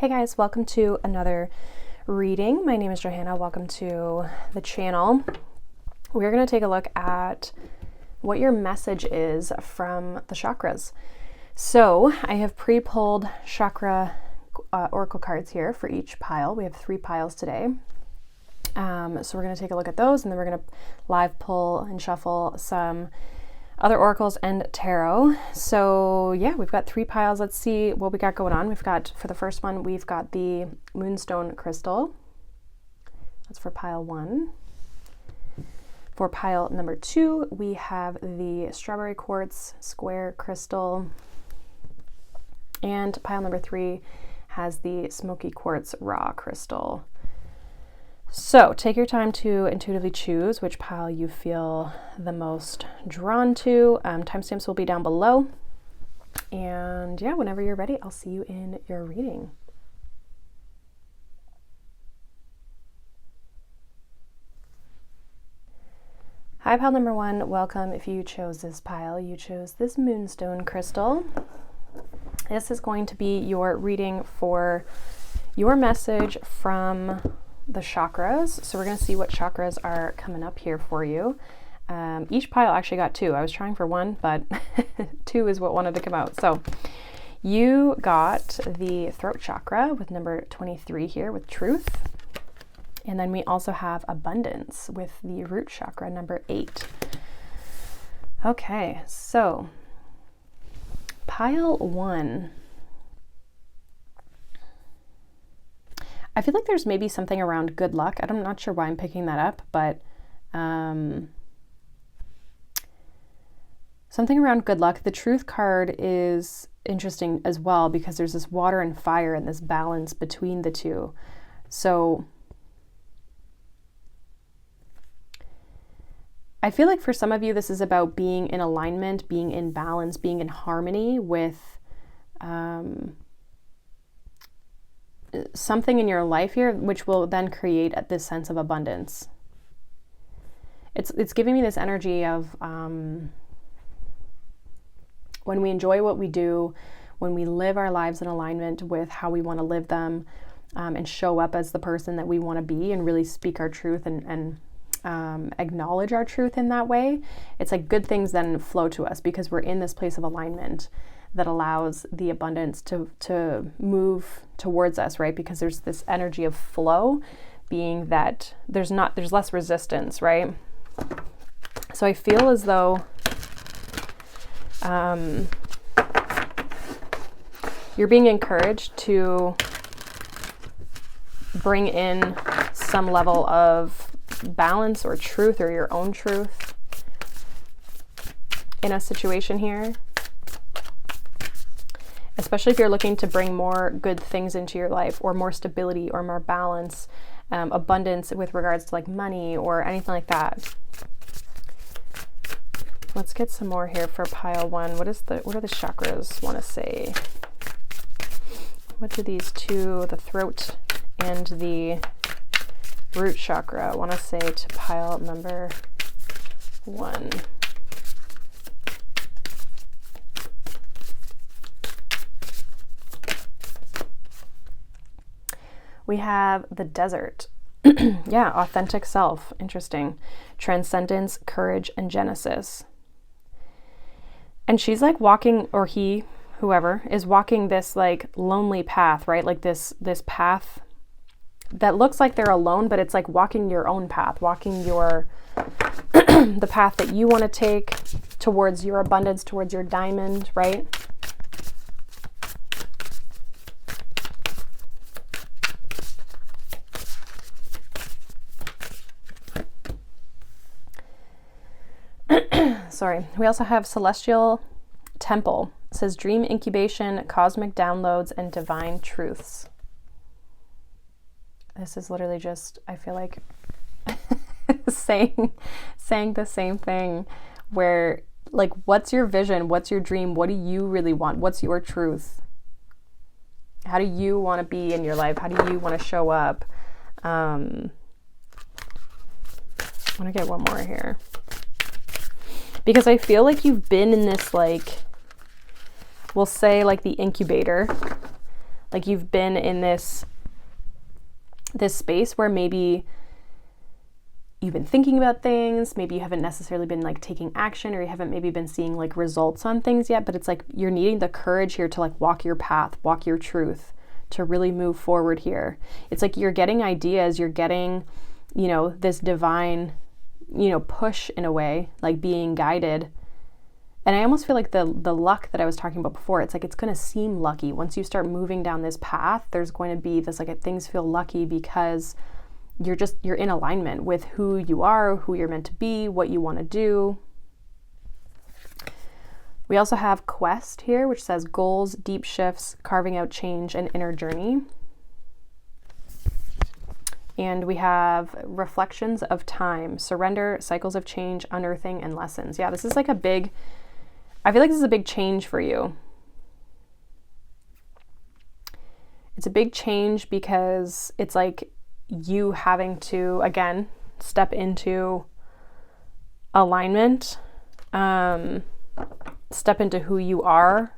Hey guys, welcome to another reading. My name is Johanna. Welcome to the channel. We're going to take a look at what your message is from the chakras. So I have pre-pulled chakra oracle cards here for each pile. We have 3 piles today. So we're going to take a look at those, and then we're going to live pull and shuffle some other oracles and tarot. So yeah, we've got 3 piles. Let's see what we got going on. We've got, for the first one, we've got the moonstone crystal. That's for pile 1. For pile number 2, we have the strawberry quartz square crystal. And pile number 3 has the smoky quartz raw crystal. So take your time to intuitively choose which pile you feel the most drawn to. Timestamps will be down below. And yeah, whenever you're ready, I'll see you in your reading. Hi, pile number 1. Welcome. If you chose this pile, you chose this moonstone crystal. This is going to be your reading for your message from the chakras. So we're going to see what chakras are coming up here for you. Each pile actually got 2. I was trying for 1, but 2 is what wanted to come out. So you got the throat chakra with number 23 here with truth. And then we also have abundance with the root chakra, number 8. Okay, so pile 1. I feel like there's maybe something around good luck. I'm not sure why I'm picking that up, but something around good luck. The truth card is interesting as well because there's this water and fire and this balance between the two. So I feel like for some of you, this is about being in alignment, being in balance, being in harmony with something in your life here, which will then create this sense of abundance. It's giving me this energy of when we enjoy what we do, when we live our lives in alignment with how we want to live them, and show up as the person that we want to be and really speak our truth and acknowledge our truth in that way. It's like good things then flow to us because we're in this place of alignment that allows the abundance to move towards us, right? Because there's this energy of flow, being that there's less resistance, right? So I feel as though you're being encouraged to bring in some level of balance or truth or your own truth in a situation here. Especially if you're looking to bring more good things into your life or more stability or more balance, abundance with regards to like money or anything like that. Let's get some more here for pile 1. What do the chakras want to say? What do these 2, the throat and the root chakra, want to say to pile number 1? We have the desert. Yeah, authentic self. Interesting. Transcendence, courage, and genesis. And she's like walking, or he, whoever, is walking this like lonely path, right? Like this path that looks like they're alone, but it's like walking your own path, walking your the path that you want to take towards your abundance, towards your diamond, right? Sorry. We also have Celestial Temple. It says dream incubation, cosmic downloads, and divine truths. This is literally just, I feel like, saying the same thing where, like, what's your vision? What's your dream? What do you really want? What's your truth? How do you want to be in your life? How do you want to show up? I want to get one more here. Because I feel like you've been in this, like, we'll say like the incubator, Like you've been in this space where maybe you've been thinking about things, maybe you haven't necessarily been like taking action, or you haven't maybe been seeing like results on things yet, but it's like you're needing the courage here to like walk your path, walk your truth, to really move forward here. It's like you're getting ideas, you're getting, you know, this divine, you know, push in a way, like being guided. And I almost feel like the luck that I was talking about before, it's like it's going to seem lucky. Once you start moving down this path, there's going to be this like things feel lucky because you're in alignment with who you are, who you're meant to be, what you want to do. We also have quest here, which says goals, deep shifts, carving out change, and inner journey. And we have reflections of time, surrender, cycles of change, unearthing, and lessons. Yeah, this is like I feel like this is a big change for you. It's a big change because it's like you having to, again, step into alignment, step into who you are.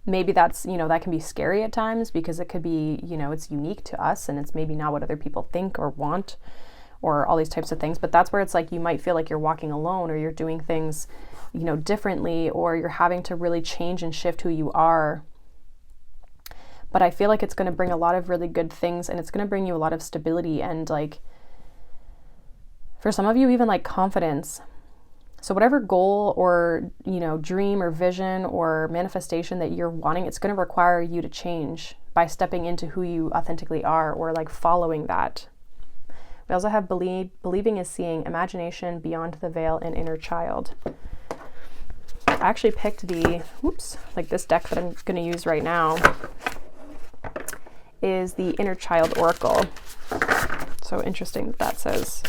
Maybe that's, you know, that can be scary at times because it could be, you know, it's unique to us and it's maybe not what other people think or want or all these types of things. But that's where it's like you might feel like you're walking alone, or you're doing things, you know, differently, or you're having to really change and shift who you are. But I feel like it's going to bring a lot of really good things, and it's going to bring you a lot of stability and, like, for some of you, even like confidence. So whatever goal or, you know, dream or vision or manifestation that you're wanting, it's going to require you to change by stepping into who you authentically are, or like following that. We also have believing is seeing, imagination, beyond the veil, and inner child. I actually picked like this deck that I'm going to use right now is the Inner Child Oracle. So interesting that says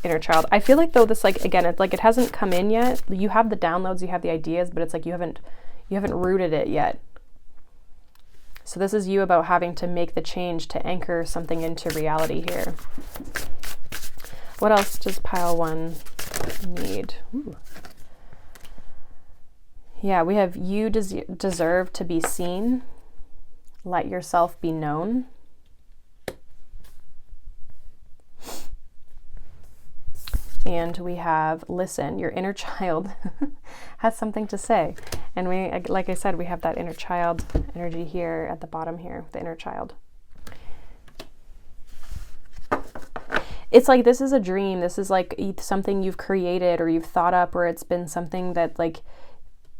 inner child. I feel like though this, like, again, it's like it hasn't come in yet. You have the downloads, you have the ideas, but it's like you haven't rooted it yet. So this is you about having to make the change to anchor something into reality here. What else does pile 1 need? Ooh. Yeah, we have you deserve to be seen. Let yourself be known. And we have listen, your inner child has something to say. And we, like I said, we have that inner child energy here at the bottom here, the inner child. It's like this is a dream. This is like something you've created or you've thought up, or it's been something that like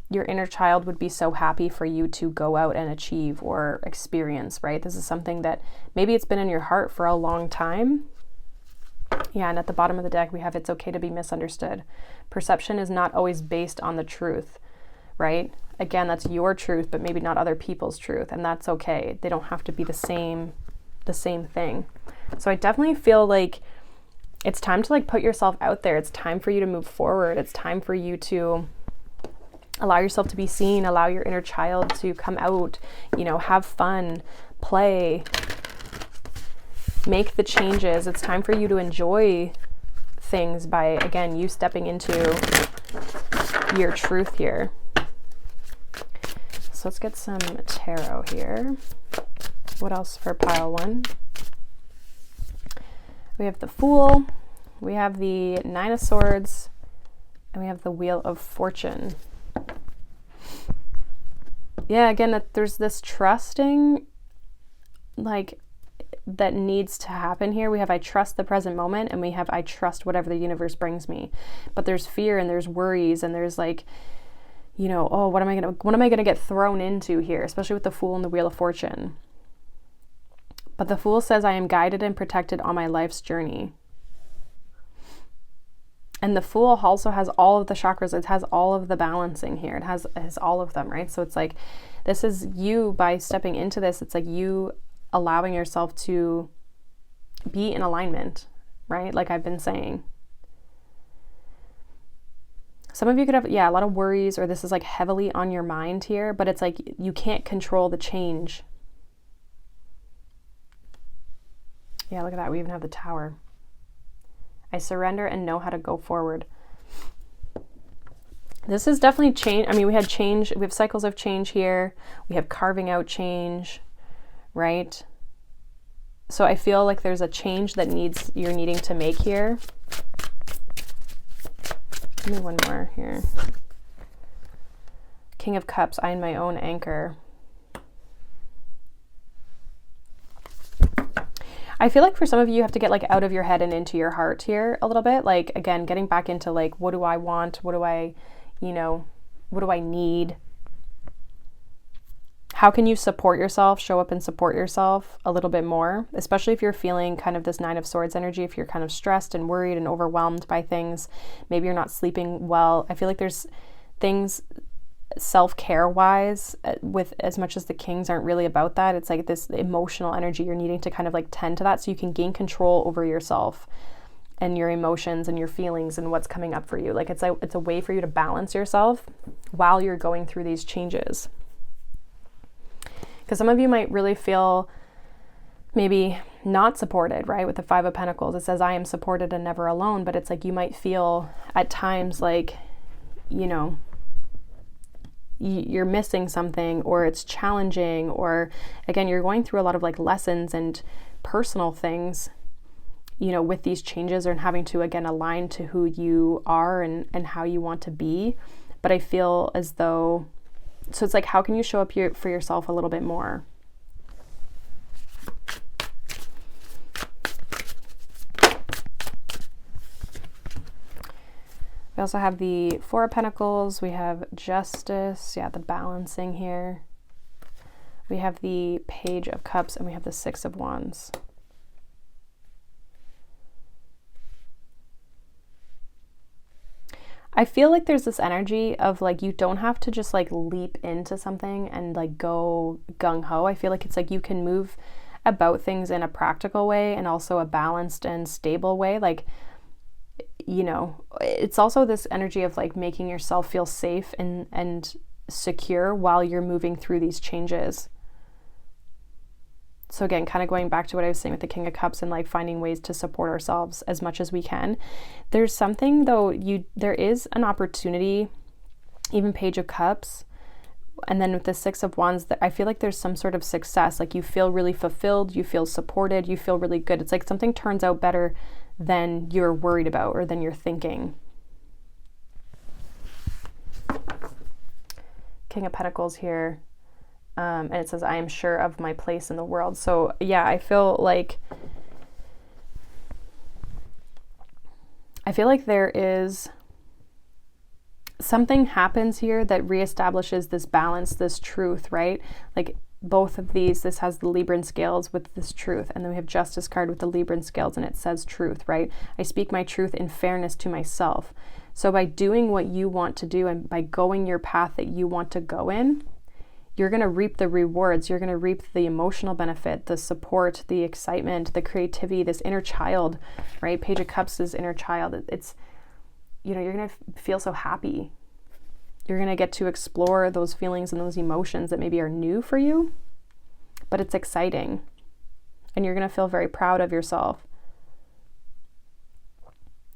your inner child would be so happy for you to go out and achieve or experience, right? This is something that maybe it's been in your heart for a long time. Yeah, and at the bottom of the deck, we have it's okay to be misunderstood. Perception is not always based on the truth, right? Again, that's your truth, but maybe not other people's truth, and that's okay. They don't have to be the same thing. So I definitely feel like it's time to like put yourself out there. It's time for you to move forward. It's time for you to allow yourself to be seen, allow your inner child to come out, you know, have fun, play, make the changes. It's time for you to enjoy things by, again, you stepping into your truth here. So let's get some tarot here. What else for pile 1? We have the Fool, we have the 9 of Swords, and we have the Wheel of Fortune. Yeah, again, that there's this trusting, like, that needs to happen here. We have I trust the present moment, and we have I trust whatever the universe brings me. But there's fear and there's worries and there's like, you know, oh, what am I gonna get thrown into here, especially with the Fool and the Wheel of Fortune. But the Fool says, I am guided and protected on my life's journey. And the Fool also has all of the chakras. It has all of the balancing here. It has all of them, right? So it's like, this is you by stepping into this. It's like you allowing yourself to be in alignment, right? Like I've been saying. Some of you could have, a lot of worries, or this is like heavily on your mind here, but it's like you can't control the change. Yeah, look at that. We even have the Tower. I surrender and know how to go forward. This is definitely change. I mean, we had change. We have cycles of change here. We have carving out change. right? So I feel like there's a change that you're needing to make here. Give me one more here. King of Cups, I am my own anchor. I feel like for some of you, you have to get like out of your head and into your heart here a little bit. Like, again, getting back into like, what do I want? What do I, what do I need? How can you support yourself, show up and support yourself a little bit more, especially if you're feeling kind of this Nine of Swords energy, if you're kind of stressed and worried and overwhelmed by things, maybe you're not sleeping well. I feel like there's things self-care wise, with as much as the kings aren't really about that, it's like this emotional energy you're needing to kind of like tend to that so you can gain control over yourself and your emotions and your feelings and what's coming up for you. Like it's a way for you to balance yourself while you're going through these changes. Because some of you might really feel maybe not supported, right? With the Five of Pentacles, it says I am supported and never alone, but it's like you might feel at times like, you're missing something, or it's challenging, or again, you're going through a lot of like lessons and personal things, with these changes, and having to, again, align to who you are and how you want to be. But I feel as though, so it's like, how can you show up for yourself a little bit more? We also have the Four of Pentacles, we have Justice, the balancing here. We have the Page of Cups, and we have the Six of Wands. I feel like there's this energy of like, you don't have to just like leap into something and like go gung-ho. I feel like it's like you can move about things in a practical way and also a balanced and stable way. Like, it's also this energy of like making yourself feel safe and secure while you're moving through these changes. So again, kind of going back to what I was saying with the King of Cups and like finding ways to support ourselves as much as we can. There's something though, there is an opportunity, even Page of Cups, and then with the Six of Wands, that I feel like there's some sort of success. Like you feel really fulfilled, you feel supported, you feel really good. It's like something turns out better than you're worried about or than you're thinking. King of Pentacles here. And it says, I am sure of my place in the world. So yeah, I feel like there is something happens here that reestablishes this balance, this truth, right? Like both of these, this has the Libran scales with this truth, and then we have Justice card with the Libran scales, and it says truth, right? I speak my truth in fairness to myself. So by doing what you want to do and by going your path that you want to go in, you're going to reap the rewards. You're going to reap the emotional benefit, the support, the excitement, the creativity, this inner child, right? Page of Cups is inner child. It's, you're going to feel so happy. You're going to get to explore those feelings and those emotions that maybe are new for you, but it's exciting. And you're going to feel very proud of yourself.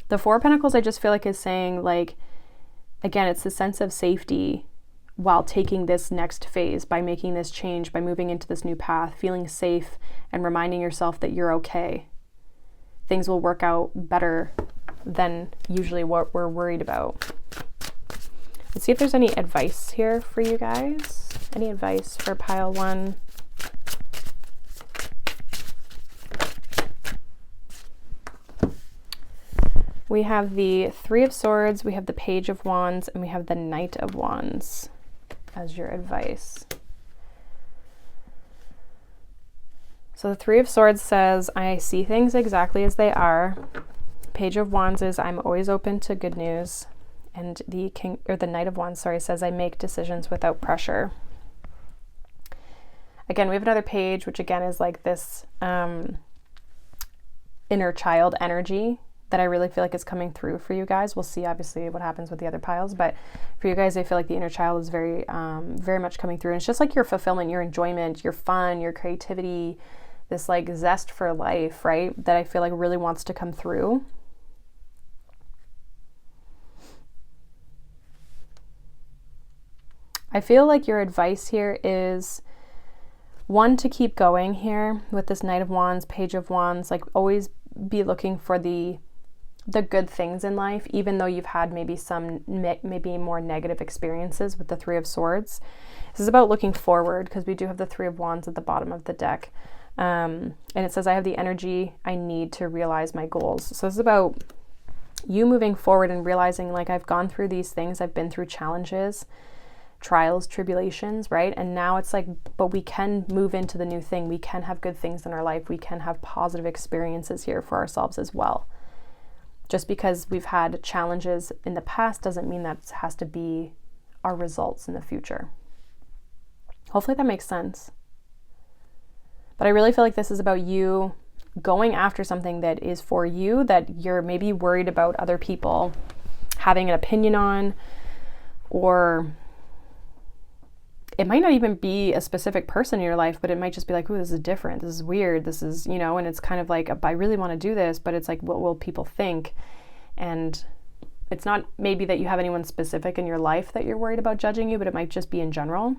The Four of Pentacles, I just feel like is saying, like, again, it's the sense of safety while taking this next phase, by making this change, by moving into this new path, feeling safe and reminding yourself that you're okay. Things will work out better than usually what we're worried about. Let's see if there's any advice here for you guys. Any advice for pile one? We have the Three of Swords, we have the Page of Wands, and we have the Knight of Wands as your advice. So the Three of Swords says, I see things exactly as they are. Page of Wands is, I'm always open to good news. And the Knight of Wands, says, I make decisions without pressure. Again, we have another page, which again is like this inner child energy that I really feel like is coming through for you guys. We'll see obviously what happens with the other piles, but for you guys, I feel like the inner child is very, very much coming through. And it's just like your fulfillment, your enjoyment, your fun, your creativity, this like zest for life, right? That I feel like really wants to come through. I feel like your advice here is one, to keep going here with this Knight of Wands, Page of Wands, like always be looking for the good things in life, even though you've had maybe some maybe more negative experiences with the Three of Swords. This is about looking forward, because we do have the Three of Wands at the bottom of the deck. And it says, I have the energy I need to realize my goals. So this is about you moving forward and realizing, like, I've gone through these things, I've been through challenges, trials, tribulations, right? And now it's like, but we can move into the new thing. We can have good things in our life. We can have positive experiences here for ourselves as well. Just because we've had challenges in the past doesn't mean that has to be our results in the future. Hopefully that makes sense. But I really feel like this is about you going after something that is for you, that you're maybe worried about other people having an opinion on, or it might not even be a specific person in your life, but it might just be like, oh, this is different. This is weird. This is, you know, and it's kind of like, I really want to do this, but it's like, what will people think? And it's not maybe that you have anyone specific in your life that you're worried about judging you, but it might just be in general,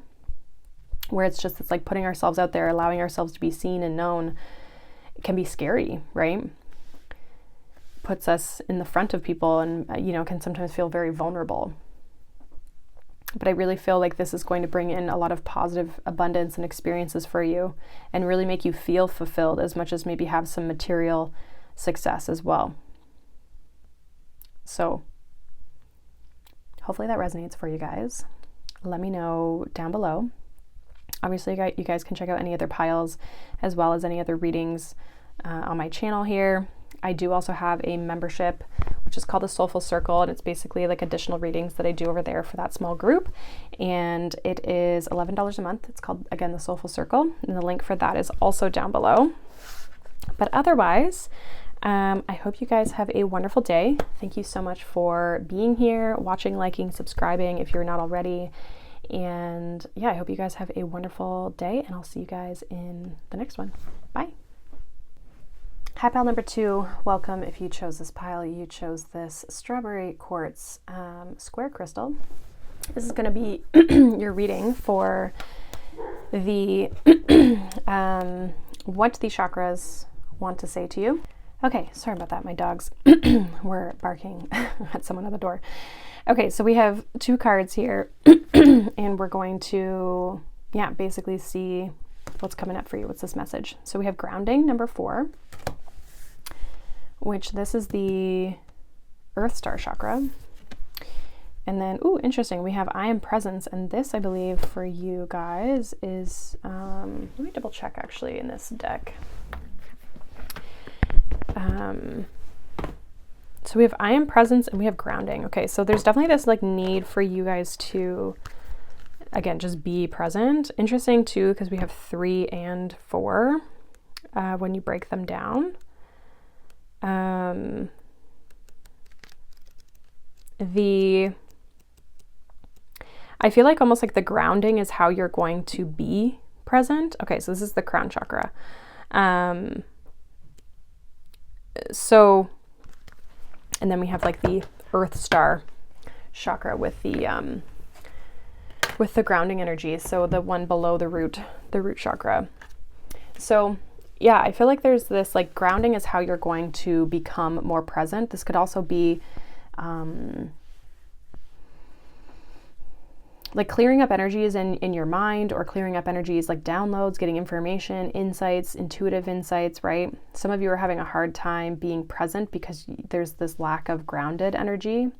where it's like putting ourselves out there, allowing ourselves to be seen and known. It can be scary, right? Puts us in the front of people and, you know, can sometimes feel very vulnerable. But I really feel like this is going to bring in a lot of positive abundance and experiences for you, and really make you feel fulfilled as much as maybe have some material success as well. So hopefully that resonates for you guys. Let me know down below. Obviously, you guys can check out any other piles as well as any other readings on my channel here. I do also have a membership, which is called the Soulful Circle, and it's basically like additional readings that I do over there for that small group, and it is $11 a month. It's called, again, the Soulful Circle, and the link for that is also down below. But otherwise, I hope you guys have a wonderful day. Thank you so much for being here, watching, liking, subscribing if you're not already. And yeah, I hope you guys have a wonderful day, and I'll see you guys in the next one. Bye. Hi, pile number 2. Welcome. If you chose this pile, you chose this strawberry quartz square crystal. This is going to be your reading for the what the chakras want to say to you. Okay, sorry about that. My dogs were barking at someone at the door. Okay, so we have 2 cards here, and we're going to, basically see what's coming up for you. What's this message? So we have grounding, number 4, which this is the Earth Star chakra. And then, interesting, we have I am presence, and this, I believe, for you guys is, let me double check actually in this deck. So we have I am presence and we have grounding. Okay, so there's definitely this like need for you guys to, again, just be present. Interesting too, because we have 3 and 4 when you break them down. I feel like almost like the grounding is how you're going to be present. Okay, so this is the crown chakra. And then we have like the Earth Star chakra with the grounding energy. So the one below the root chakra. So yeah, I feel like there's this like grounding is how you're going to become more present. This could also be like clearing up energies in your mind, or clearing up energies like downloads, getting information, insights, intuitive insights, right? Some of you are having a hard time being present because there's this lack of grounded energy.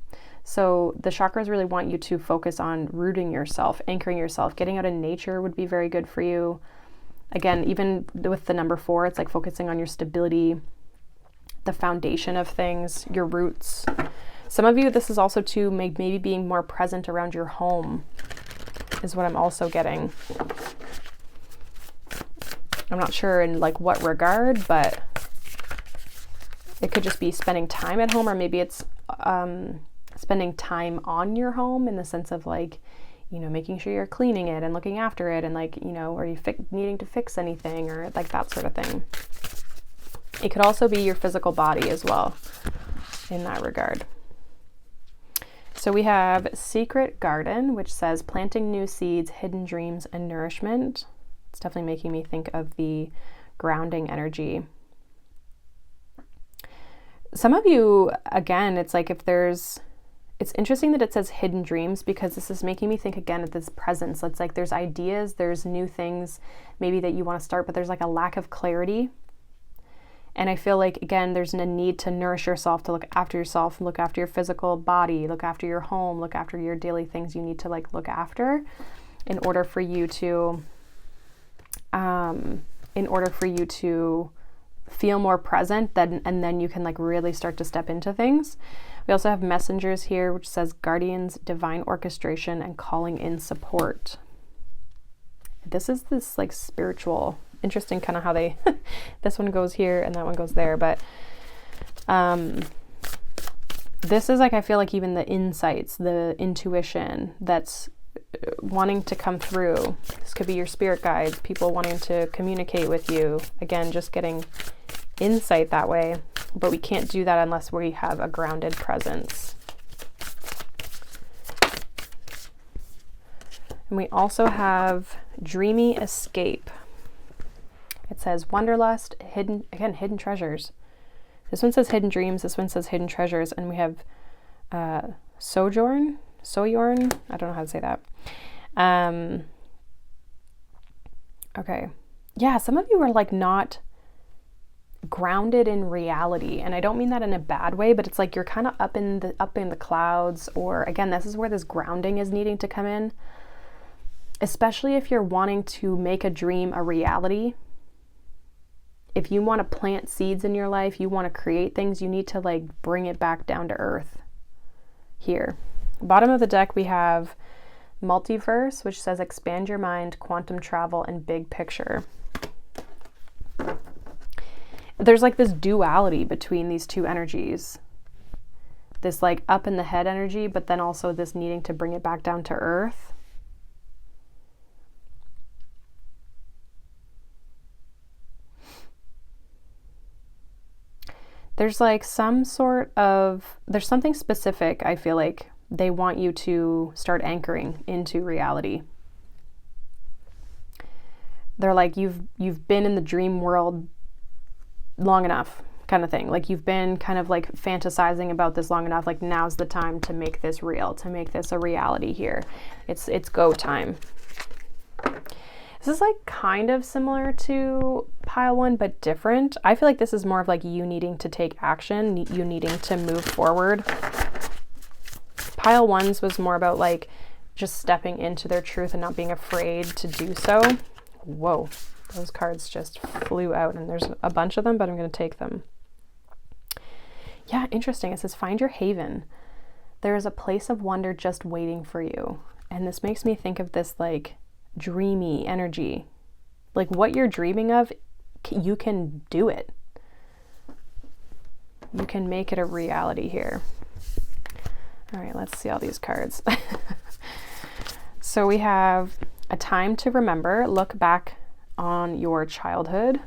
So the chakras really want you to focus on rooting yourself, anchoring yourself. Getting out in nature would be very good for you. Again, even with the number 4, it's like focusing on your stability, the foundation of things, your roots. Some of you, this is also to maybe being more present around your home is what I'm also getting. I'm not sure in like what regard, but it could just be spending time at home, or maybe it's spending time on your home in the sense of like, you know, making sure you're cleaning it and looking after it, and like, you know, are you needing to fix anything, or like that sort of thing. It could also be your physical body as well in that regard. So we have Secret Garden, which says planting new seeds, hidden dreams, and nourishment. It's definitely making me think of the grounding energy. Some of you, again, it's like it's interesting that it says hidden dreams, because this is making me think again of this presence. It's like there's ideas, there's new things maybe that you want to start, but there's like a lack of clarity. And I feel like, again, there's a need to nourish yourself, to look after yourself, look after your physical body, look after your home, look after your daily things you need to like look after in order for you to feel more present, and then you can like really start to step into things. We also have messengers here, which says guardians, divine orchestration, and calling in support. This is this like spiritual, interesting kind of how they, this one goes here and that one goes there. But this is like, I feel like even the insights, the intuition that's wanting to come through. This could be your spirit guides, people wanting to communicate with you. Again, just getting insight that way, but we can't do that unless we have a grounded presence. And we also have dreamy escape. It says wanderlust, hidden treasures. This one says hidden dreams, this one says hidden treasures, and we have sojourn, I don't know how to say that. Okay. Yeah, some of you are like not grounded in reality, and I don't mean that in a bad way, but it's like you're kind of up in the clouds, or again, this is where this grounding is needing to come in, especially if you're wanting to make a dream a reality. If you want to plant seeds in your life, you want to create things, you need to like bring it back down to earth. Here, bottom of the deck, we have multiverse, which says expand your mind, quantum travel, and big picture. There's like this duality between these two energies, this like up in the head energy, but then also this needing to bring it back down to earth. There's like there's something specific, I feel like they want you to start anchoring into reality. They're like, you've been in the dream world long enough, kind of thing. Like you've been kind of like fantasizing about this long enough. Like now's the time to make this real, to make this a reality here. It's go time. This is like kind of similar to pile one, but different. I feel like this is more of like you needing to take action, you needing to move forward. Pile ones was more about like just stepping into their truth and not being afraid to do so. Whoa, those cards just flew out, and there's a bunch of them, but I'm going to take them. Yeah, interesting. It says find your haven. There is a place of wonder just waiting for you. And this makes me think of this like dreamy energy. Like what you're dreaming of, you can do it. You can make it a reality here. All right, let's see all these cards. So we have a time to remember. Look back on your childhood.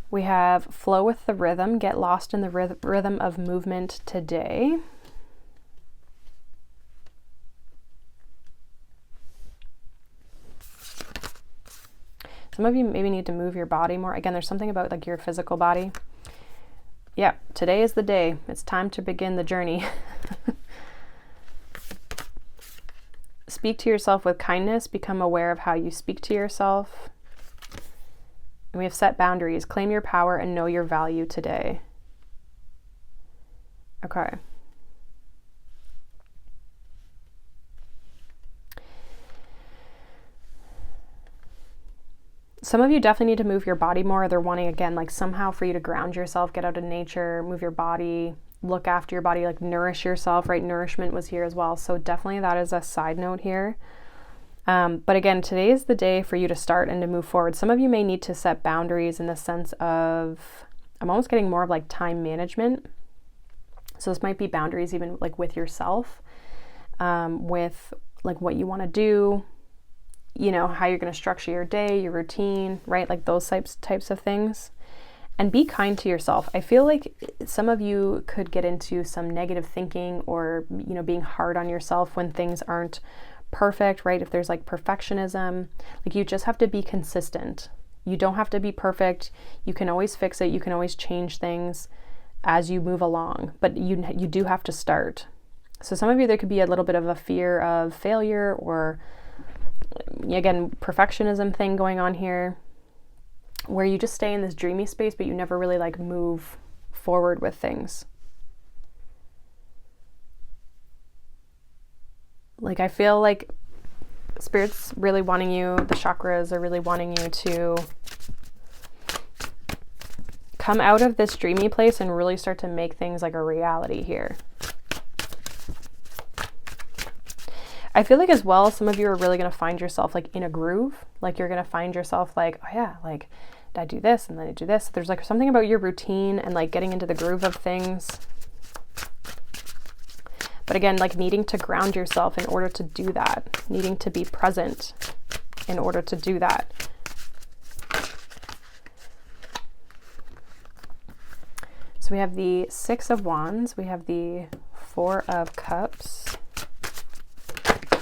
We have flow with the rhythm. Get lost in the rhythm of movement today. Some of you maybe need to move your body more. Again, there's something about like your physical body. Yeah, today is the day. It's time to begin the journey. Speak to yourself with kindness. Become aware of how you speak to yourself. And we have set boundaries. Claim your power and know your value today. Okay. Some of you definitely need to move your body more. They're wanting, again, like somehow for you to ground yourself, get out in nature, move your body, look after your body, like nourish yourself, right? Nourishment was here as well. So definitely that is a side note here. But again, today is the day for you to start and to move forward. Some of you may need to set boundaries in the sense of, I'm almost getting more of like time management. So this might be boundaries even like with yourself, with like what you want to do, you know, how you're going to structure your day, your routine, right? Like those types of things. And be kind to yourself. I feel like some of you could get into some negative thinking or, you know, being hard on yourself when things aren't perfect, right? If there's like perfectionism, like you just have to be consistent. You don't have to be perfect. You can always fix it. You can always change things as you move along, but you do have to start. So some of you, there could be a little bit of a fear of failure or, again, perfectionism thing going on here, where you just stay in this dreamy space, but you never really like move forward with things. Like I feel like Spirit's really wanting you, the chakras are really wanting you to come out of this dreamy place and really start to make things like a reality here. I feel like as well, some of you are really going to find yourself like in a groove. Like you're going to find yourself like, oh yeah, like I do this and then I do this. There's like something about your routine and like getting into the groove of things. But again, like needing to ground yourself in order to do that, needing to be present in order to do that. So we have the Six of Wands, we have the Four of Cups.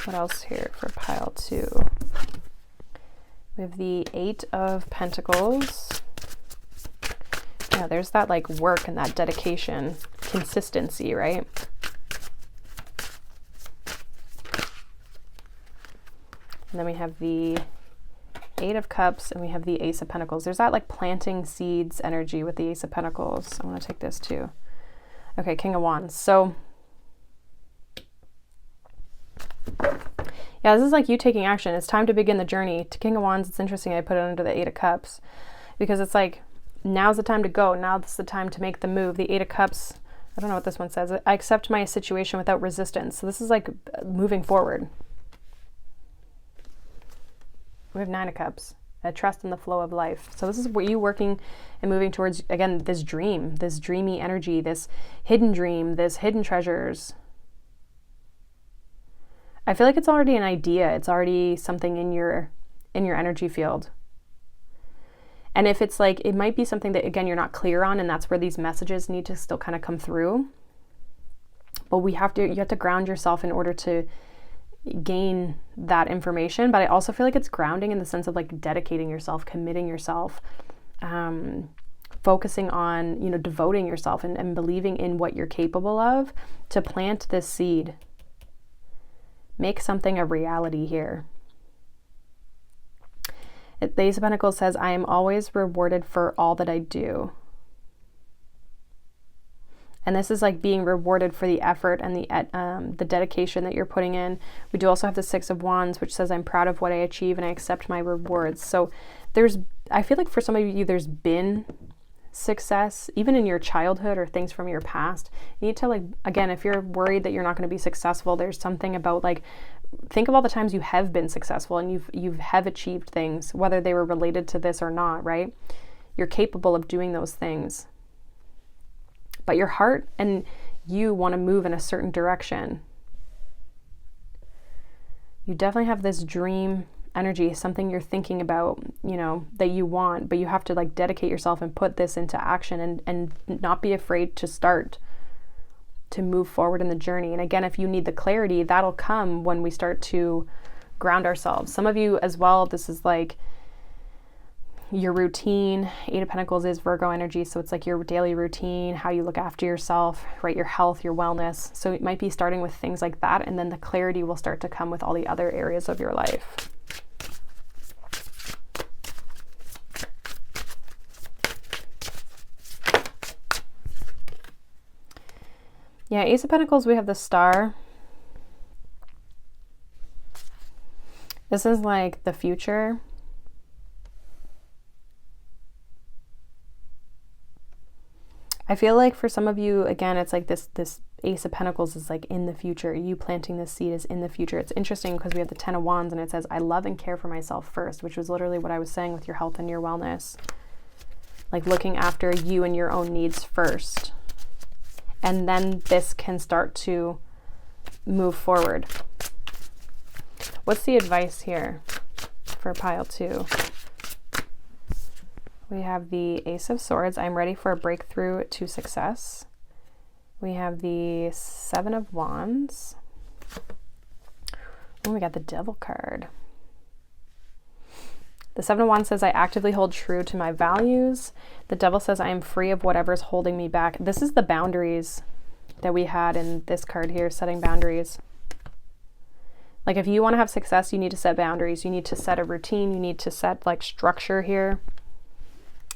What else here for pile 2? We have the Eight of Pentacles. Yeah, there's that like work and that dedication, consistency, right? And then we have the Eight of Cups and we have the Ace of Pentacles. There's that like planting seeds energy with the Ace of Pentacles. I want to take this too. Okay, King of Wands. So yeah, this is like you taking action. It's time to begin the journey. To King of Wands, it's interesting I put it under the Eight of Cups because it's like, now's the time to go. Now's the time to make the move. The Eight of Cups, I don't know what this one says. I accept my situation without resistance. So this is like moving forward. We have Nine of Cups. I trust in the flow of life. So this is what you working and moving towards, again, this dream, this dreamy energy, this hidden dream, this hidden treasures. I feel like it's already an idea. It's already something in your energy field. And if it's like, it might be something that, again, you're not clear on, and that's where these messages need to still kind of come through. But you have to ground yourself in order to gain that information. But I also feel like it's grounding in the sense of like dedicating yourself, committing yourself, focusing on, you know, devoting yourself and believing in what you're capable of to plant this seed. Make something a reality here. The Ace of Pentacles says, I am always rewarded for all that I do. And this is like being rewarded for the effort and the dedication that you're putting in. We do also have the Six of Wands, which says, I'm proud of what I achieve and I accept my rewards. So I feel like for some of you, there's been success, even in your childhood or things from your past. You need to like, again, if you're worried that you're not going to be successful, there's something about like, think of all the times you have been successful and you have achieved things, whether they were related to this or not, right? You're capable of doing those things. But your heart and you want to move in a certain direction. You definitely have this dream energy, something you're thinking about, you know, that you want, but you have to like dedicate yourself and put this into action and not be afraid to start to move forward in the journey. And again, if you need the clarity, that'll come when we start to ground ourselves. Some of you as well, this is like your routine. Eight of Pentacles is Virgo energy, so it's like your daily routine, how you look after yourself, right? Your health, your wellness. So it might be starting with things like that, and then the clarity will start to come with all the other areas of your life. Yeah, Ace of Pentacles, we have the Star. This is like the future. I feel like for some of you, again, it's like this Ace of Pentacles is like in the future. You planting this seed is in the future. It's interesting because we have the Ten of Wands and it says, I love and care for myself first, which was literally what I was saying with your health and your wellness. Like looking after you and your own needs first. And then this can start to move forward. What's the advice here for pile 2? We have the Ace of Swords. I'm ready for a breakthrough to success. We have the Seven of Wands. Oh, we got the Devil card. The Seven of Wands says I actively hold true to my values. The Devil says I am free of whatever's holding me back. This is the boundaries that we had in this card here, setting boundaries. Like if you want to have success, you need to set boundaries. You need to set a routine. You need to set like structure here.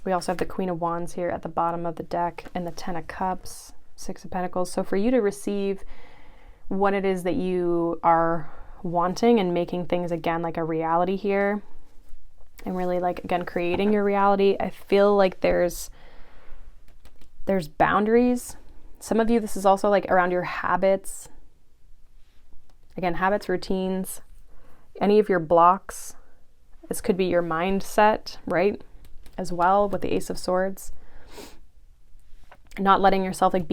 We also have the Queen of Wands here at the bottom of the deck and the Ten of Cups, Six of Pentacles. So for you to receive what it is that you are wanting and making things again like a reality here and really like again creating your reality, I feel like there's boundaries. Some of you, this is also like around your habits. Again, habits, routines, any of your blocks. This could be your mindset, right? As well with the Ace of Swords. Not letting yourself like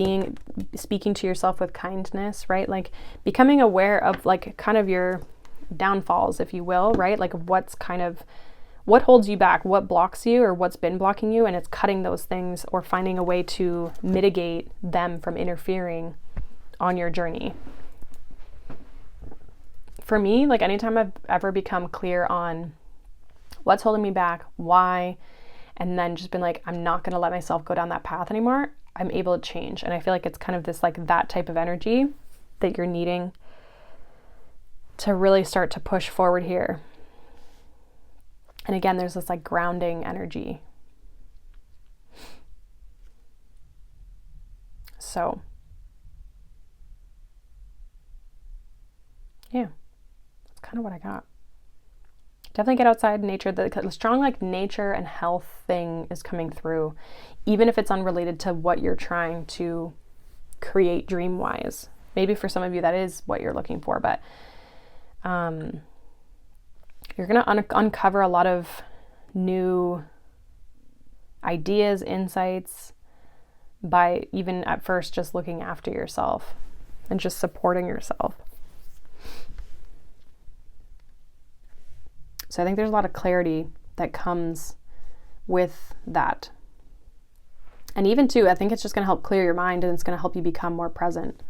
speaking to yourself with kindness, right? Like becoming aware of like kind of your downfalls, if you will, right? Like what holds you back, what blocks you or what's been blocking you, and it's cutting those things or finding a way to mitigate them from interfering on your journey. For me, like anytime I've ever become clear on what's holding me back, why, and then just been like, I'm not going to let myself go down that path anymore, I'm able to change. And I feel like it's kind of this like that type of energy that you're needing to really start to push forward here. And again, there's this like grounding energy. So, yeah, that's kind of what I got. Definitely get outside nature. The strong like nature and health thing is coming through, even if it's unrelated to what you're trying to create dream-wise. Maybe for some of you that is what you're looking for, but you're going to uncover a lot of new ideas, insights by even at first just looking after yourself and just supporting yourself. So I think there's a lot of clarity that comes with that. And even too, I think it's just going to help clear your mind and it's going to help you become more present.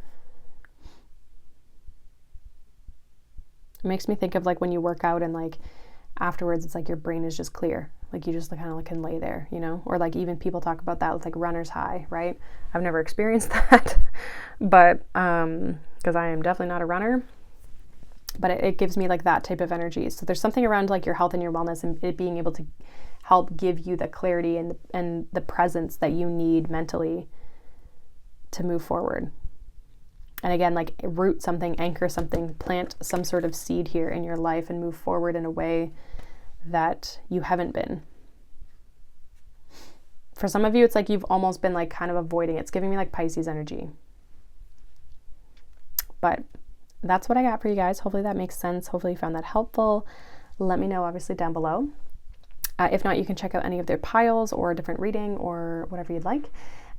It makes me think of like when you work out and like afterwards, it's like your brain is just clear. Like you just kind of like can lay there, you know, or like even people talk about that with like runner's high, right? I've never experienced that, but because I am definitely not a runner. But it gives me like that type of energy. So there's something around like your health and your wellness and it being able to help give you the clarity and the presence that you need mentally to move forward. And again, like root something, anchor something, plant some sort of seed here in your life and move forward in a way that you haven't been. For some of you, it's like you've almost been like kind of avoiding it. It's giving me like Pisces energy. But that's what I got for you guys. Hopefully that makes sense. Hopefully you found that helpful. Let me know obviously down below. If not, you can check out any of their piles or a different reading or whatever you'd like.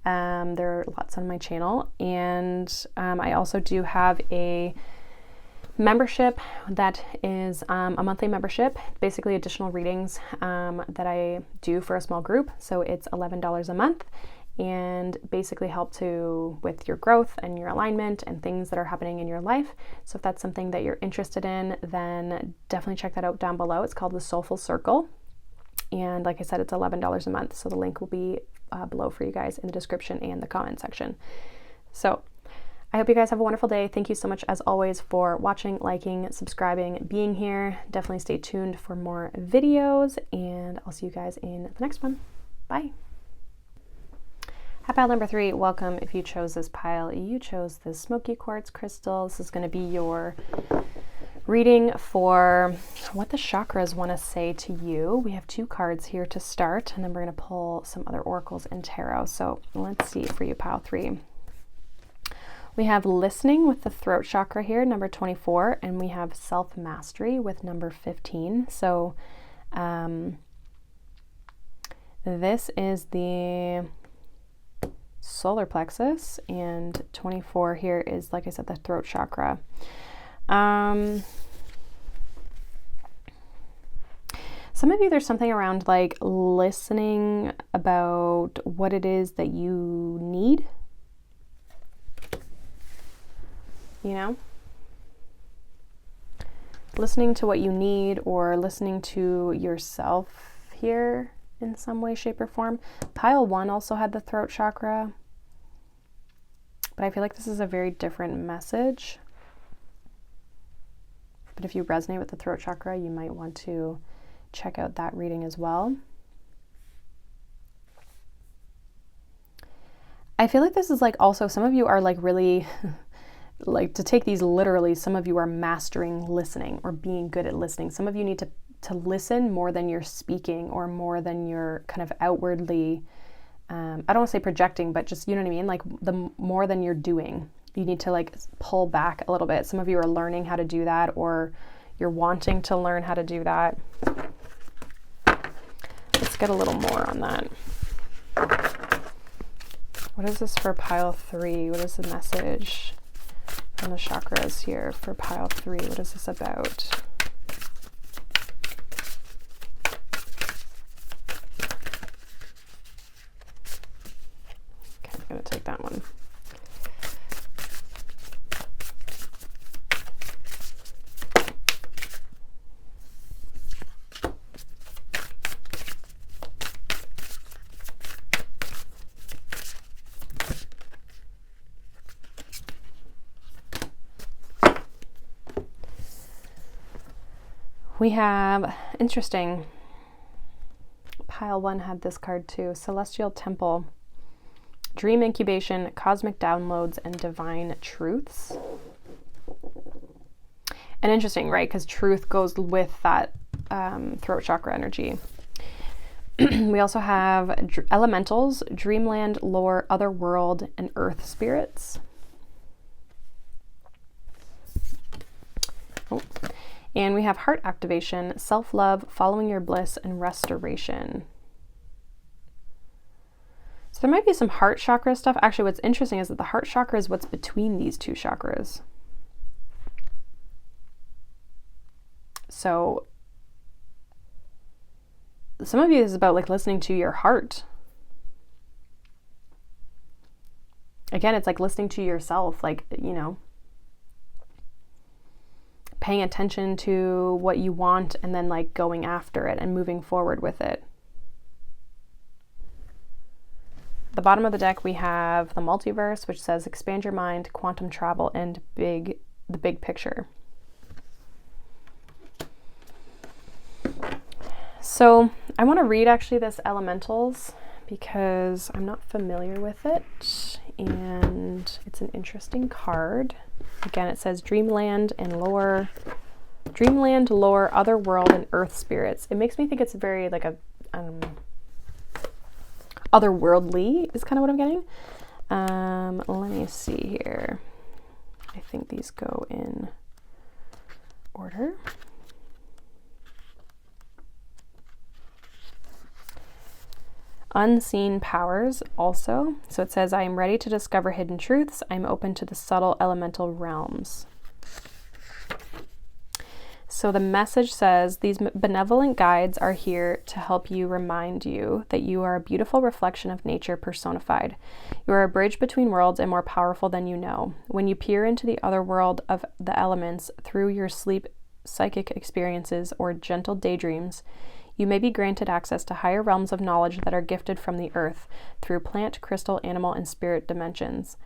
There are lots on my channel. And I also do have a membership that is a monthly membership, basically additional readings that I do for a small group. So it's $11 a month. And basically help with your growth and your alignment and things that are happening in your life. So if that's something that you're interested in, then definitely check that out down below. It's called the Soulful Circle. And like I said, it's $11 a month. So the link will be below for you guys in the description and the comment section. So I hope you guys have a wonderful day. Thank you so much as always for watching, liking, subscribing, being here. Definitely stay tuned for more videos and I'll see you guys in the next one. Bye. Pile number 3, welcome. If you chose this pile, you chose the smoky quartz crystal. This is going to be your reading for what the chakras want to say to you. We have 2 cards here to start, and then we're going to pull some other oracles and tarot. So let's see for you, pile 3. We have listening with the throat chakra here, number 24, and we have self-mastery with number 15. So this is the solar plexus, and 24 here is, like I said, the throat chakra. Some of you, there's something around like listening about what it is that you need, you know? Listening to what you need, or listening to yourself here in some way, shape, or form. Pile 1 also had the throat chakra, but I feel like this is a very different message. But if you resonate with the throat chakra, you might want to check out that reading as well. I feel like this is like also, some of you are like really like, to take these literally, some of you are mastering listening or being good at listening. Some of you need to listen more than you're speaking, or more than you're kind of outwardly, I don't want to say projecting, but just, you know what I mean? Like the more than you're doing, you need to like pull back a little bit. Some of you are learning how to do that, or you're wanting to learn how to do that. Let's get a little more on that. What is this for pile 3? What is the message from the chakras here for pile 3? What is this about? Okay, I'm going to take that one. We have, interesting, pile 1 had this card too, Celestial Temple, Dream Incubation, Cosmic Downloads, and Divine Truths. And interesting, right? Because truth goes with that throat chakra energy. We also have Elementals, Dreamland, Lore, Otherworld, and Earth Spirits. Oh. And we have Heart Activation, Self-Love, Following Your Bliss, and Restoration. So there might be some heart chakra stuff. Actually, what's interesting is that the heart chakra is what's between these two chakras. So some of you, this is about like listening to your heart. Again, it's like listening to yourself, like, you know, paying attention to what you want and then like going after it and moving forward with it. At the bottom of the deck, we have the multiverse, which says expand your mind, quantum travel, and the big picture. So I want to read actually this Elementals because I'm not familiar with it, and it's an interesting card. Again, it says Dreamland and Lore, Dreamland, Lore, Otherworld, and Earth Spirits. It makes me think it's very like a otherworldly is kind of what I'm getting. Let me see here. I think these go in order. Unseen powers also. So it says, I am ready to discover hidden truths. I'm open to the subtle elemental realms. So the message says, these benevolent guides are here to help you, remind you that you are a beautiful reflection of nature personified. You are a bridge between worlds and more powerful than you know. When you peer into the other world of the elements through your sleep, psychic experiences, or gentle daydreams, you may be granted access to higher realms of knowledge that are gifted from the earth through plant, crystal, animal, and spirit dimensions.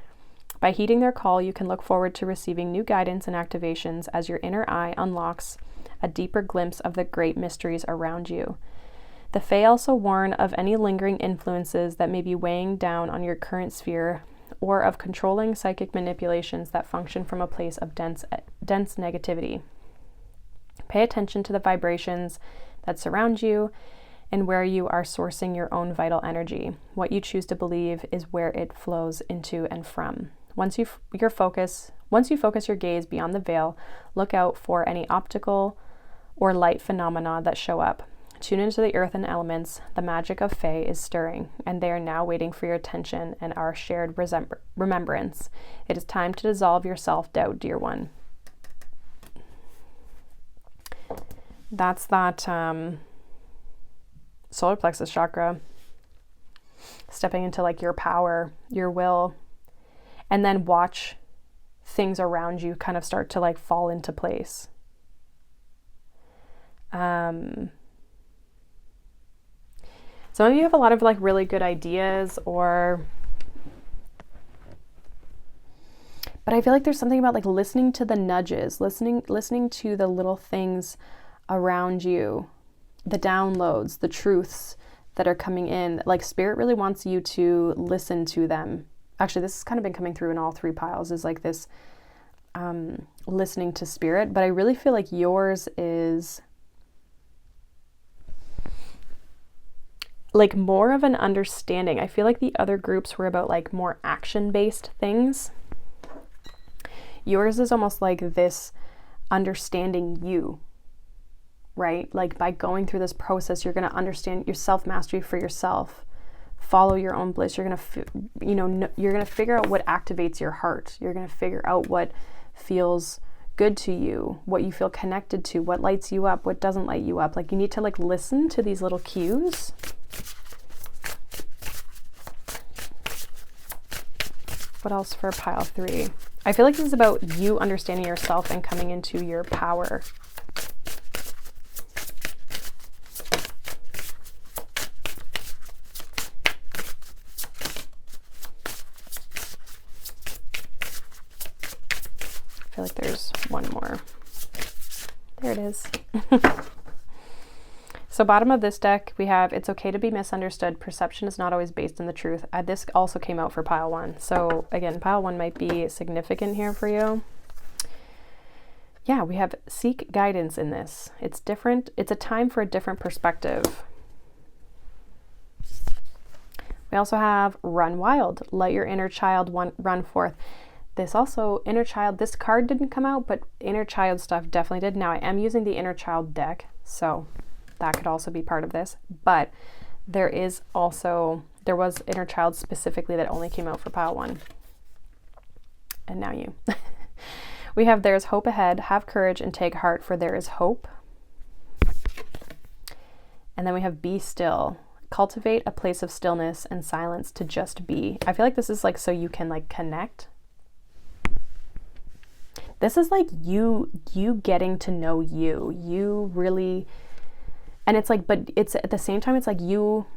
By heeding their call, you can look forward to receiving new guidance and activations as your inner eye unlocks a deeper glimpse of the great mysteries around you. The Fae also warn of any lingering influences that may be weighing down on your current sphere, or of controlling psychic manipulations that function from a place of dense negativity. Pay attention to the vibrations that surround you and where you are sourcing your own vital energy. What you choose to believe is where it flows into and from. Once you focus your gaze beyond the veil, look out for any optical or light phenomena that show up. Tune into the earth and elements. The magic of Fae is stirring, and they are now waiting for your attention and our shared remembrance. It is time to dissolve your self-doubt, dear one. That's that solar plexus chakra, stepping into like your power, your will, and then watch things around you kind of start to like fall into place. Some of you have a lot of like really good ideas, but I feel like there's something about like listening to the nudges, listening to the little things around you, the downloads, the truths that are coming in. Like spirit really wants you to listen to them. Actually, this has kind of been coming through in all three piles, is like this listening to spirit. But I really feel like yours is like more of an understanding. I feel like the other groups were about like more action-based things. Yours is almost like this understanding you, right? Like by going through this process, you're going to understand your self-mastery for yourself, follow your own bliss. You're going to, you're going to figure out what activates your heart. You're going to figure out what feels good to you, what you feel connected to, what lights you up, what doesn't light you up. Like you need to like listen to these little cues. What else for pile 3? I feel like this is about you understanding yourself and coming into your power. I feel like there's one more. There it is. So bottom of this deck, we have, it's okay to be misunderstood. Perception is not always based in the truth. This also came out for pile 1. So again, pile 1 might be significant here for you. Yeah, we have seek guidance in this. It's different. It's a time for a different perspective. We also have run wild. Let your inner child run forth. This also, inner child, this card didn't come out, but inner child stuff definitely did. Now I am using the inner child deck, so that could also be part of this, but there was inner child specifically that only came out for pile 1. And now you. We have there's hope ahead, have courage and take heart, for there is hope. And then we have be still, cultivate a place of stillness and silence to just be. I feel like this is like so you can like connect. This is like you getting to know you really. And it's like, but it's at the same time, it's like you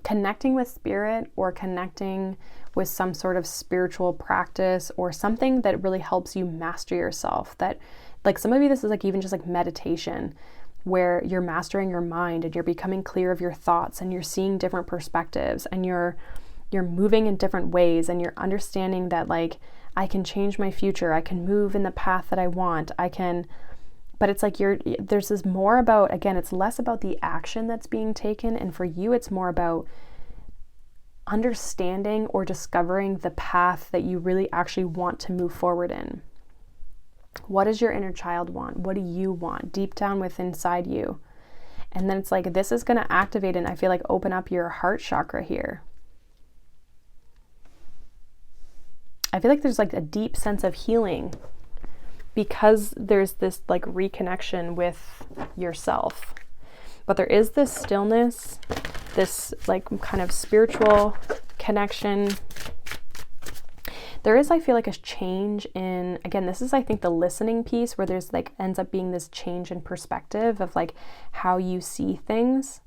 connecting with spirit or connecting with some sort of spiritual practice or something that really helps you master yourself. That like some of you, this is like even just like meditation, where you're mastering your mind and you're becoming clear of your thoughts and you're seeing different perspectives and you're moving in different ways and you're understanding that like, I can change my future. I can move in the path that I want. But it's like there's this more about, again, it's less about the action that's being taken. And for you, it's more about understanding or discovering the path that you really actually want to move forward in. What does your inner child want? What do you want deep down within inside you? And then it's like, this is going to activate and I feel like open up your heart chakra here. I feel like there's like a deep sense of healing because there's this like reconnection with yourself. But there is this stillness, this like kind of spiritual connection. There is, I feel like, a change in, again, this is, I think, the listening piece where there's like ends up being this change in perspective of like how you see things.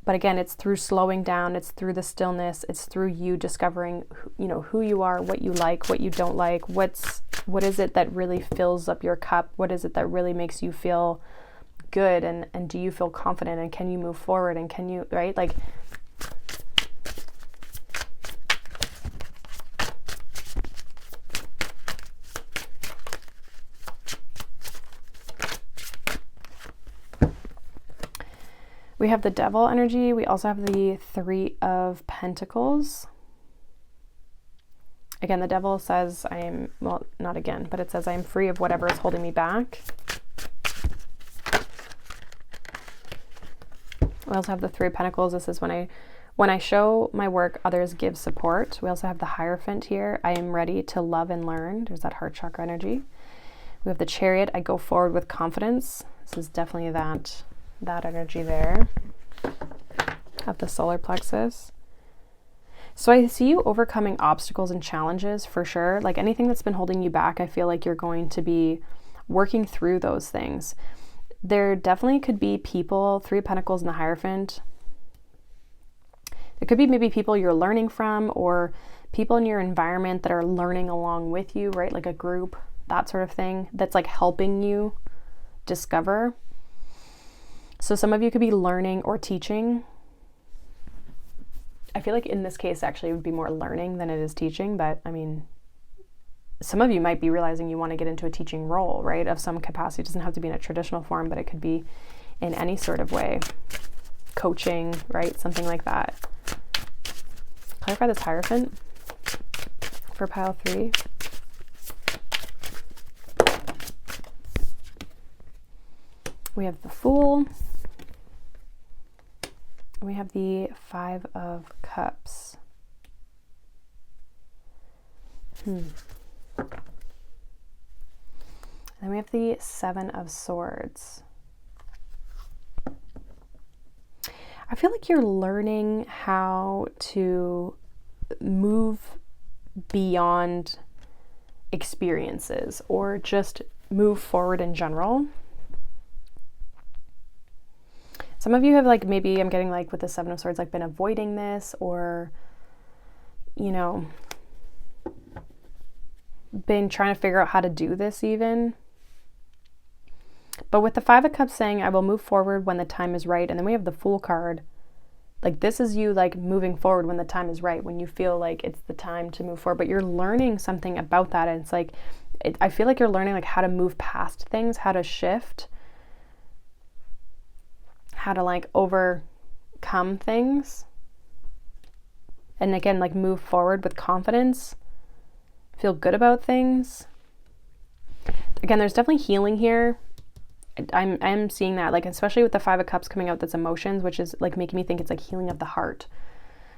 But again, it's through slowing down, it's through the stillness, it's through you discovering, who you are, what you like, what you don't like, what is it that really fills up your cup? What is it that really makes you feel good? And do you feel confident? And can you move forward? And can you, right? Like, we have the devil energy. We also have the 3 of Pentacles. Again, the devil says not again, but it says I am free of whatever is holding me back. We also have the 3 of Pentacles. This is when I show my work, others give support. We also have the Hierophant here. I am ready to love and learn. There's that heart chakra energy. We have the Chariot. I go forward with confidence. This is definitely that that energy there at the solar plexus. So I see you overcoming obstacles and challenges for sure. Like anything that's been holding you back, I feel like you're going to be working through those things. There definitely could be people, 3 of Pentacles and the Hierophant. It could be maybe people you're learning from, or people in your environment that are learning along with you, right? Like a group, that sort of thing, that's like helping you discover. So some of you could be learning or teaching. I feel like in this case, actually, it would be more learning than it is teaching. But I mean, some of you might be realizing you want to get into a teaching role, right? Of some capacity. It doesn't have to be in a traditional form, but it could be in any sort of way. Coaching, right? Something like that. Clarify this Hierophant for pile 3. We have the Fool. We have the 5 of Cups. And then we have the 7 of Swords. I feel like you're learning how to move beyond experiences or just move forward in general. Some of you have like, maybe I'm getting like with the 7 of Swords, like been avoiding this, or, you know, been trying to figure out how to do this even. But with the 5 of Cups saying, I will move forward when the time is right. And then we have the Fool card. Like this is you like moving forward when the time is right, when you feel like it's the time to move forward. But you're learning something about that. And it's like, I feel like you're learning like how to move past things, how to shift, how to like overcome things. And again, like move forward with confidence, feel good about things. Again, there's definitely healing here. I'm seeing that, like, especially with the 5 of Cups coming out, that's emotions, which is like making me think it's like healing of the heart.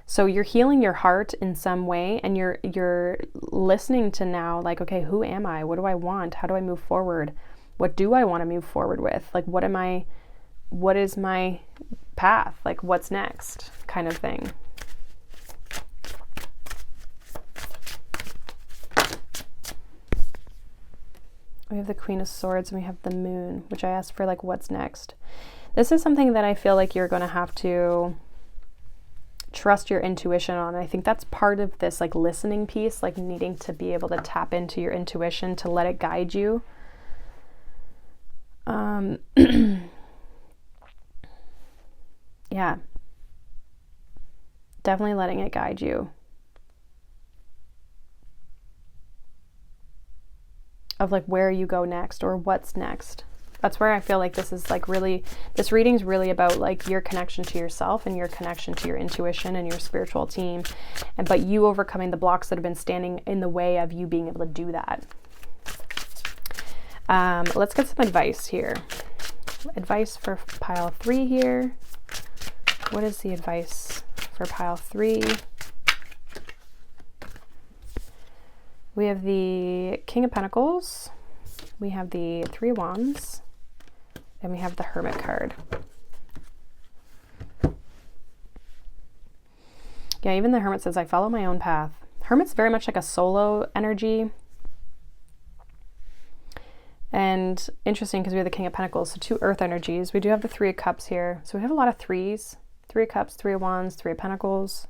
So you're healing your heart in some way, and you're listening to now, like, okay, who am I? What do I want? How do I move forward? What do I want to move forward with? Like, what is my path? Like, what's next kind of thing. We have the Queen of Swords and we have the Moon, which I asked for like, what's next? This is something that I feel like you're going to have to trust your intuition on. I think that's part of this like listening piece, like needing to be able to tap into your intuition to let it guide you. Yeah. Definitely letting it guide you. Of like where you go next or what's next. That's where I feel like this is like really, this reading's really about like your connection to yourself and your connection to your intuition and your spiritual team, and but you overcoming the blocks that have been standing in the way of you being able to do that. Let's get some advice here. Advice for pile 3 here. What is the advice for pile 3? We have the King of Pentacles, we have the 3 of Wands, and we have the Hermit card. Yeah, even the Hermit says, I follow my own path. Hermit's very much like a solo energy. And interesting because we have the King of Pentacles, so 2 earth energies. We do have the 3 of Cups here. So we have a lot of 3s. 3 of Cups, 3 of Wands, 3 of Pentacles.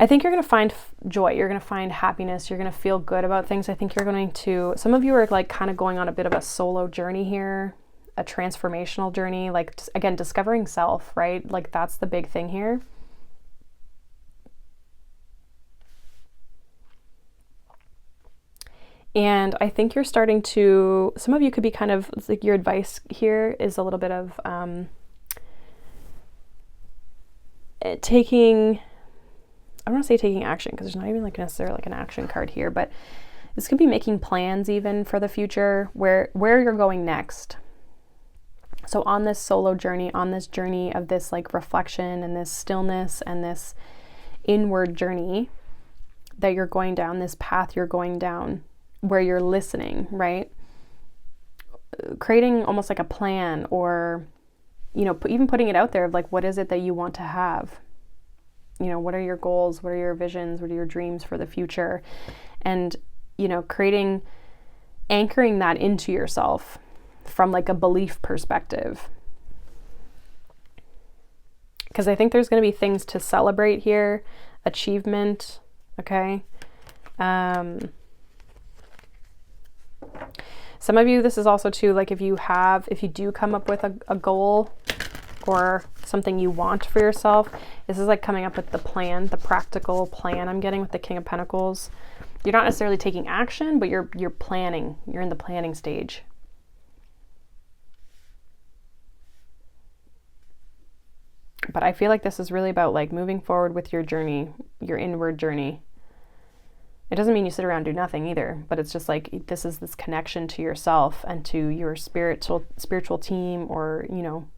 I think you're going to find joy. You're going to find happiness. You're going to feel good about things. I think you're going to, some of you are like kind of going on a bit of a solo journey here, a transformational journey, like again, discovering self, right? Like that's the big thing here. And I think you're starting to, some of you could be kind of like, your advice here is a little bit of taking, I don't want to say taking action because there's not even like necessarily like an action card here, but this could be making plans even for the future, where you're going next. So on this solo journey, on this journey of this like reflection and this stillness and this inward journey that you're going down, this path you're going down, where you're listening, right? creating almost like a plan, or, you know, even putting it out there of like, what is it that you want to have? You know, what are your goals? What are your visions? What are your dreams for the future? And, you know, anchoring that into yourself from like a belief perspective. Because I think there's going to be things to celebrate here, achievement, okay? Some of you, this is also too, like if you do come up with a goal or something you want for yourself, this is like coming up with the plan, the practical plan I'm getting with the King of Pentacles. You're not necessarily taking action, but you're planning. You're in the planning stage. But I feel like this is really about like moving forward with your journey, your inward journey. It doesn't mean you sit around and do nothing either, but it's just like this is this connection to yourself and to your spiritual team, or, you know,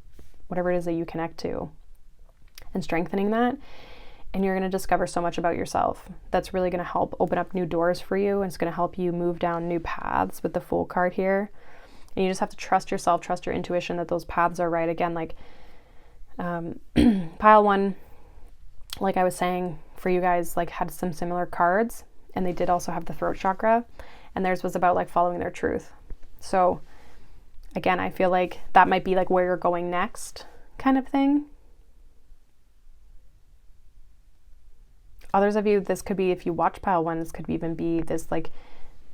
whatever it is that you connect to, and strengthening that. And you're going to discover so much about yourself that's really going to help open up new doors for you, and it's going to help you move down new paths with the Fool card here. And you just have to trust yourself, trust your intuition that those paths are right. Again, like pile one, like I was saying, for you guys, like had some similar cards, and they did also have the throat chakra, and theirs was about like following their truth. So again, I feel like that might be like where you're going next kind of thing. Others of you, this could be, if you watch pile one, this could even be this like,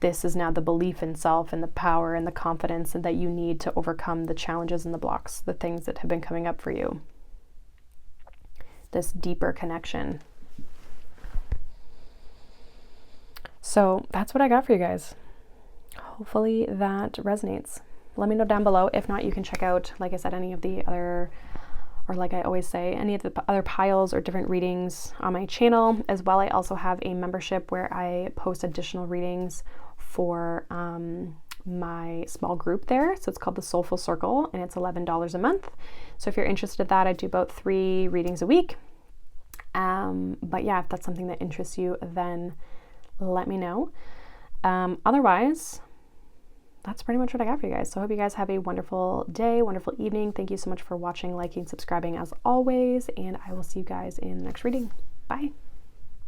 this is now the belief in self and the power and the confidence that you need to overcome the challenges and the blocks, the things that have been coming up for you. This deeper connection. So that's what I got for you guys. Hopefully that resonates. Let me know down below. If not, you can check out, like I said, any of the other, or like I always say, any of the other piles or different readings on my channel. As well, I also have a membership where I post additional readings for my small group there. So it's called the Soulful Circle, and it's $11 a month. So if you're interested in that, I do about 3 readings a week. But yeah, if that's something that interests you, then let me know. Otherwise, that's pretty much what I got for you guys. So I hope you guys have a wonderful day, wonderful evening. Thank you so much for watching, liking, subscribing as always, and I will see you guys in the next reading. Bye.